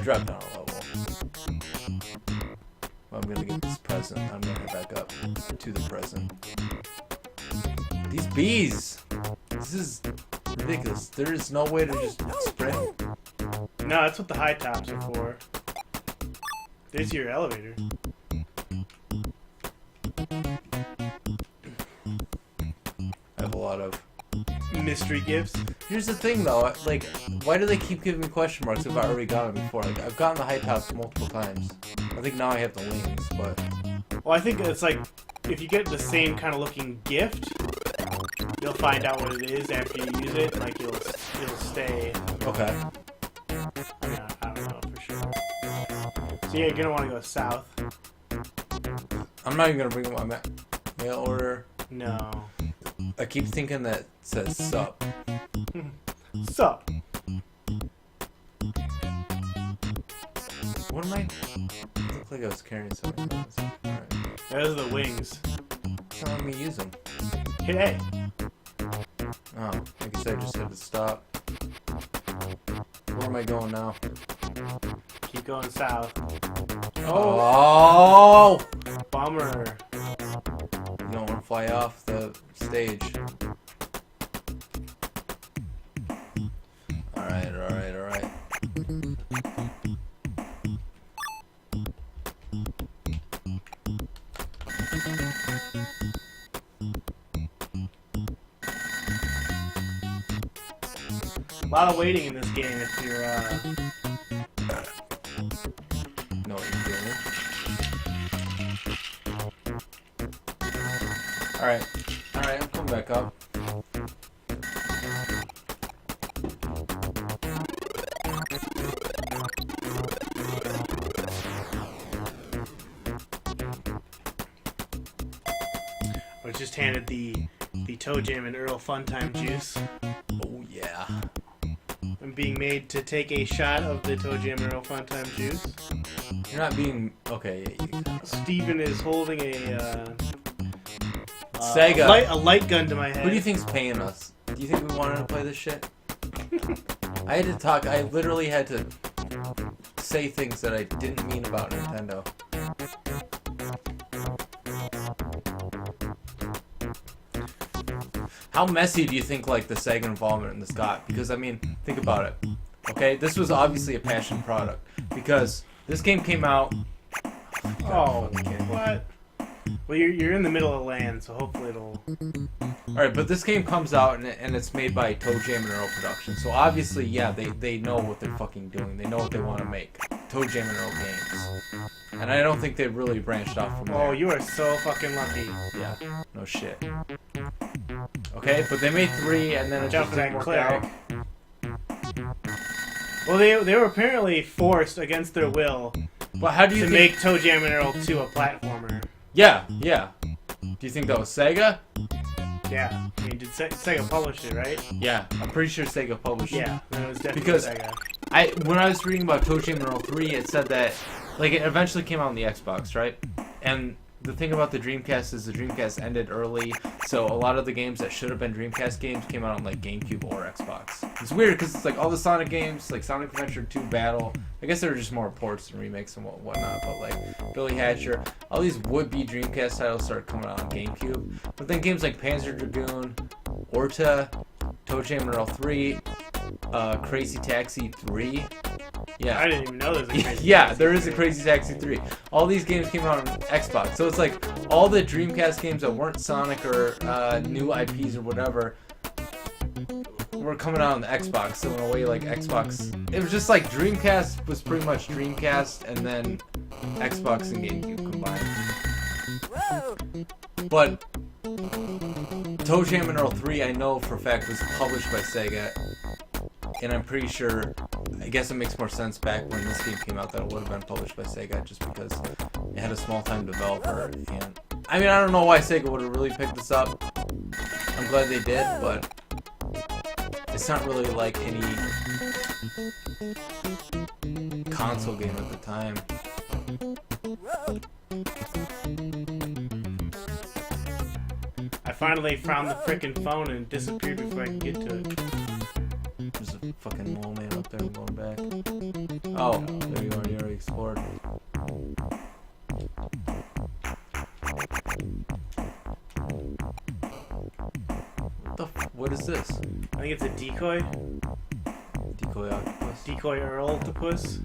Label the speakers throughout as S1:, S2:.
S1: dropped down a level. Well, I'm gonna get this present. I'm gonna head back up to the present. These bees! This is ridiculous. There is no way to just spray them.
S2: No, that's what the high tops are for. There's your elevator.
S1: I have a lot of
S2: Mystery gifts.
S1: Here's the thing, though. Like, why do they keep giving me question marks if I already got them before? Like, I've gotten the high tops multiple times. I think now I have the wings, but...
S2: Well, I think it's like, if you get the same kind of looking gift, you'll find out what it is after you use it. Like, it'll stay.
S1: Okay.
S2: I mean, I don't know for sure. So yeah, you're gonna want to go south.
S1: I'm not even gonna bring my mail order.
S2: No.
S1: I keep thinking that it says sup.
S2: Sup?
S1: What am I? It looked like I was carrying something. Alright.
S2: Those are the wings.
S1: It's not letting me use them.
S2: Hit A.
S1: Oh, I guess I just had to stop. Where am I going now?
S2: Keep going south.
S1: Oh!
S2: Bummer.
S1: You don't want to fly off the stage. Alright, alright, alright.
S2: A lot of waiting in this game if you're,
S1: Know what you're doing. Alright. Alright, I'm coming back up.
S2: I was just handed the Toejam and Earl Funtime juice.
S1: Oh, yeah.
S2: I'm being made to take a shot of the Toejam and Earl Funtime juice.
S1: You're not being... Okay, yeah, you can...
S2: Steven is holding a
S1: Sega.
S2: a light gun to my head.
S1: Who do you think's paying us? Do you think we wanted to play this shit? I had to talk... I literally had to say things that I didn't mean about Nintendo. How messy do you think, like, the Sega involvement in this got? Because, I mean, think about it. Okay, this was obviously a passion product. Because this game came out...
S2: Oh, what? Well, you're in the middle of land, so hopefully it'll...
S1: Alright, but this game comes out and it's made by Toejam and Earl Productions. So obviously, yeah, they know what they're fucking doing. They know what they want to make. Toejam and Earl games. And I don't think they've really branched off from there.
S2: Oh, you are so fucking lucky.
S1: Yeah, no shit. Okay, but they made 3 and then it just didn't work out.
S2: Well, they were apparently forced against their will
S1: Well, how do you
S2: to make Toejam and Earl 2 a platformer.
S1: Yeah, yeah. Do you think that was Sega?
S2: Yeah. I mean, did Sega publish it, right?
S1: Yeah, I'm pretty sure Sega published it.
S2: Yeah, then it was definitely
S1: Because
S2: Sega.
S1: when I was reading about Toejam and Earl 3, it said that, like, it eventually came out on the Xbox, right? And the thing about the Dreamcast is the Dreamcast ended early, so a lot of the games that should have been Dreamcast games came out on, like, GameCube or Xbox. It's weird, because it's like all the Sonic games, like Sonic Adventure 2 Battle, I guess they were just more ports and remakes and whatnot, but, like, Billy Hatcher, all these would-be Dreamcast titles started coming out on GameCube. But then games like Panzer Dragoon, Orta, Toejam and Earl 3, Crazy Taxi 3. Yeah.
S2: I didn't even know there was a Crazy
S1: Yeah,
S2: Taxi
S1: there is a
S2: 3.
S1: Crazy Taxi 3. All these games came out on Xbox. So it's like all the Dreamcast games that weren't Sonic or new IPs or whatever were coming out on the Xbox. So in a way, like Xbox... It was just like Dreamcast was pretty much Dreamcast and then Xbox and GameCube combined. But Toejam and Earl 3, I know for a fact, was published by Sega. And I'm pretty sure, I guess it makes more sense back when this game came out that it would have been published by Sega just because it had a small-time developer. And I mean, I don't know why Sega would have really picked this up. I'm glad they did, but it's not really like any console game at the time.
S2: I finally found the frickin' phone and it disappeared before I could get to it.
S1: There's a fucking mole man up there. going back. Oh, there you are. You already explored. What is this?
S2: I think it's a decoy.
S1: Decoy octopus.
S2: Decoy Earl octopus.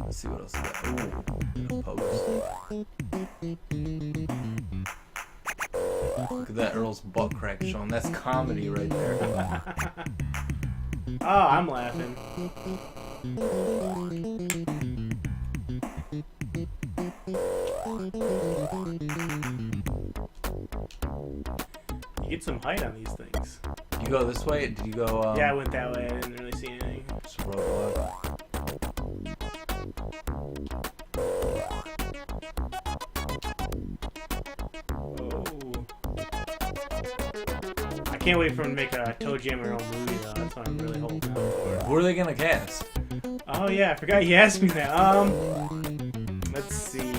S1: Let's see what else we got. Ooh, pose. Look at that Earl's butt crack showing. That's comedy right there.
S2: Oh, I'm laughing. You get some height on these things.
S1: You go this way? Did you go?
S2: Yeah, I went that way. I didn't really see anything.
S1: Just roll up.
S2: I can't wait for them to make a Toejam and Earl movie, though. That's what I'm really hoping for.
S1: Who are they gonna cast?
S2: Oh yeah, I forgot you asked me that. Let's see.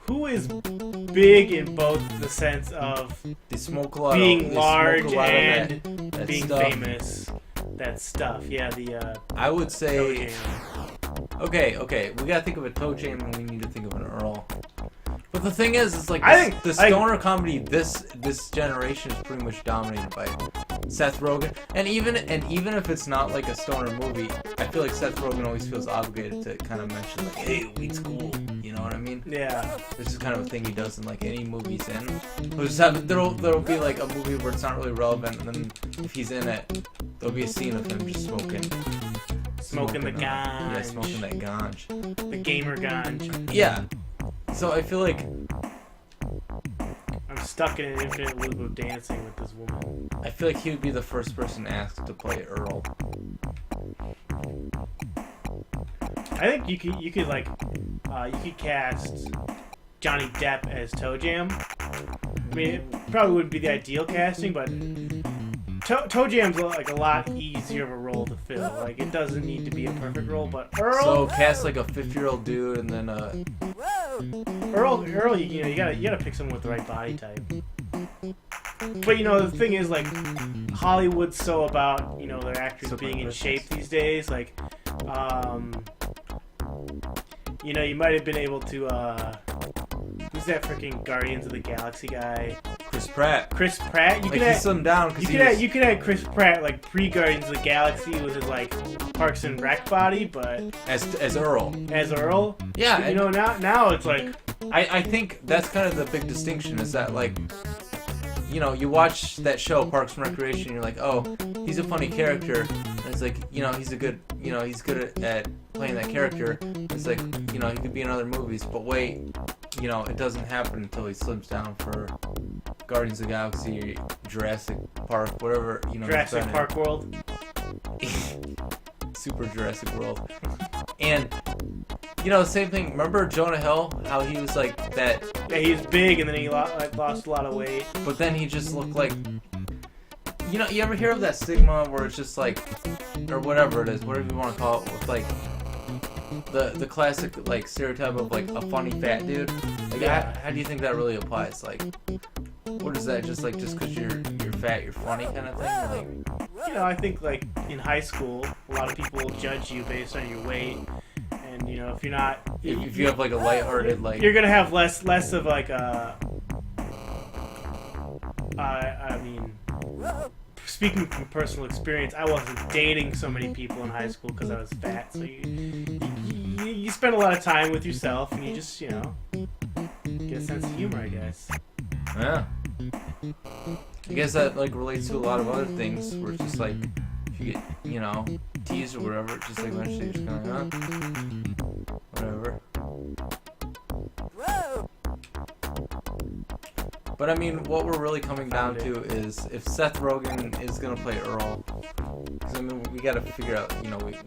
S2: Who is big in both the sense of
S1: They smoke a lot.
S2: being
S1: of,
S2: large
S1: and
S2: and being
S1: stuff.
S2: famous? That stuff. Yeah, the
S1: I would say.
S2: Toejam.
S1: Okay. We gotta think of a Toejam and we need to think of an Earl. But the thing is, it's like
S2: I think
S1: the stoner comedy this generation is pretty much dominated by Seth Rogen, and even if it's not like a stoner movie, I feel like Seth Rogen always feels obligated to kind of mention like, hey, weed's cool, you know what I mean?
S2: Yeah.
S1: This is kind of a thing he does in like any movie he's in. There'll be like a movie where it's not really relevant, and then if he's in it, there'll be a scene of him just smoking
S2: Smoking the ganj.
S1: Yeah, smoking that ganj.
S2: The gamer ganj.
S1: Yeah. So I feel like
S2: I'm stuck in an infinite loop of dancing with this woman.
S1: I feel like he would be the first person asked to play Earl.
S2: I think you could like you could cast Johnny Depp as Toejam. I mean, it probably wouldn't be the ideal casting, but Toejam's like a lot easier of a role to fill. Like it doesn't need to be a perfect role, but Earl.
S1: So cast like a 50-year-old dude, and then
S2: Earl, you gotta pick someone with the right body type. But the thing is, like, Hollywood's so about their actors being in shape these days. Like, you might have been able to who's that freaking Guardians of the Galaxy guy?
S1: Chris Pratt.
S2: Chris Pratt.
S1: You could slim down.
S2: You could have Chris Pratt like pre Guardians of the Galaxy with his like Parks and Rec body, but
S1: as Earl.
S2: As Earl.
S1: Yeah.
S2: Now it's like.
S1: I think that's kind of the big distinction is that like. You watch that show Parks and Recreation, and you're like, oh, he's a funny character. And it's like, he's good at playing that character. It's like, he could be in other movies, but wait, it doesn't happen until he slims down for Guardians of the Galaxy, Jurassic Park, whatever,
S2: Jurassic Park World.
S1: Super Jurassic World. And same thing. Remember Jonah Hill? How he was like that.
S2: Yeah, he was big, and then he lost a lot of weight.
S1: But then he just looked like. You ever hear of that stigma where it's just like, or whatever it is, whatever you want to call it, with like the classic like stereotype of like a funny fat dude. Like,
S2: Yeah.
S1: how do you think that really applies? Like, what is that? Just because you're fat, you're funny kind of thing? Like,
S2: I think like in high school, a lot of people will judge you based on your weight. And if you're not,
S1: if you have like a lighthearted like,
S2: you're gonna have less of like a. I mean, speaking from personal experience, I wasn't dating so many people in high school because I was fat. So you spend a lot of time with yourself, and you just get a sense of humor, I guess.
S1: Yeah. I guess that like relates to a lot of other things where it's just like if you get teased or whatever, it's just like eventually you're just kind of whatever. But I mean, what we're really coming down to is if Seth Rogen is gonna play Earl, because I mean we gotta figure out,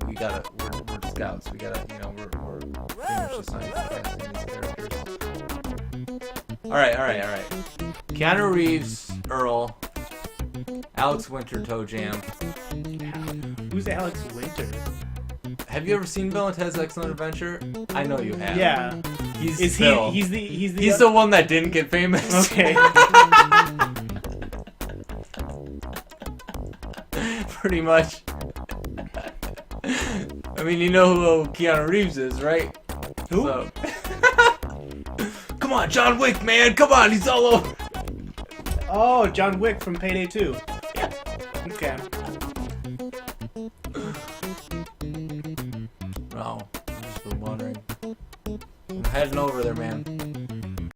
S1: we gotta we're scouts, we gotta we're pretty much just not casting these characters. All right. Keanu Reeves, Earl. Alex Winter, Toejam.
S2: Who's Alex Winter?
S1: Have you ever seen Bill and Ted's Excellent Adventure? I know you have.
S2: Yeah.
S1: He's Bill.
S2: He's
S1: the one that didn't get famous.
S2: Okay.
S1: Pretty much. I mean, you know who Keanu Reeves is, right?
S2: Who?
S1: So. Come on, John Wick, man. Come on, he's all over.
S2: Oh, John Wick from Payday 2.
S1: Yeah.
S2: Okay.
S1: Oh, I've just been wondering. I'm heading over there, man.